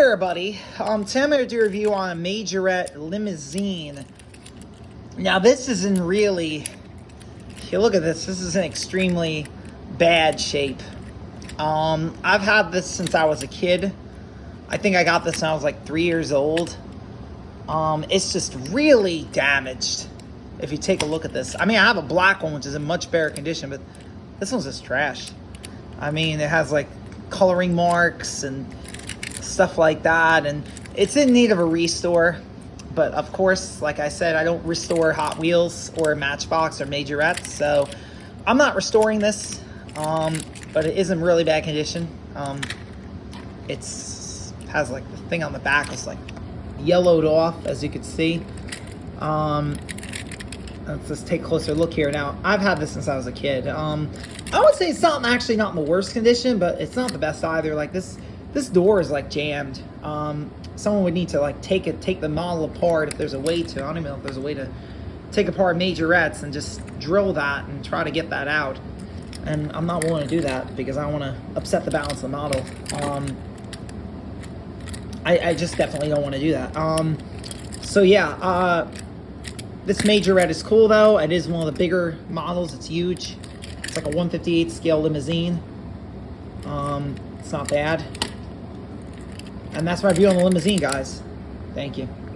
everybody, today I'm going to do a review on a Majorette Limousine. Now this isn't really, if you look at this is in extremely bad shape. I've had this since I was a kid. I think I got this when I was like 3 years old. It's just really damaged. If you take a look at this, I mean, I have a black one which is in much better condition, but this one's just trash. I mean, it has like coloring marks and stuff like that, and it's in need of a restore. But of course, like I said, I don't restore Hot Wheels or Matchbox or Majorette, so I'm not restoring this. But it is in really bad condition. It's has like the thing on the back is like yellowed off, as you can see. Let's just take a closer look here. Now, I've had this since I was a kid. I would say it's not actually not in the worst condition, but it's not the best either. Like this door is like jammed. Someone would need to like take the model apart if there's a way to. I don't even know if there's a way to take apart Majorettes and just drill that and try to get that out. And I'm not willing to do that because I don't want to upset the balance of the model. I just definitely don't want to do that. So yeah, this Majorette is cool though. It is one of the bigger models. It's huge. It's like a 1/58 scale limousine. It's not bad. And that's my review on the limousine, guys. Thank you.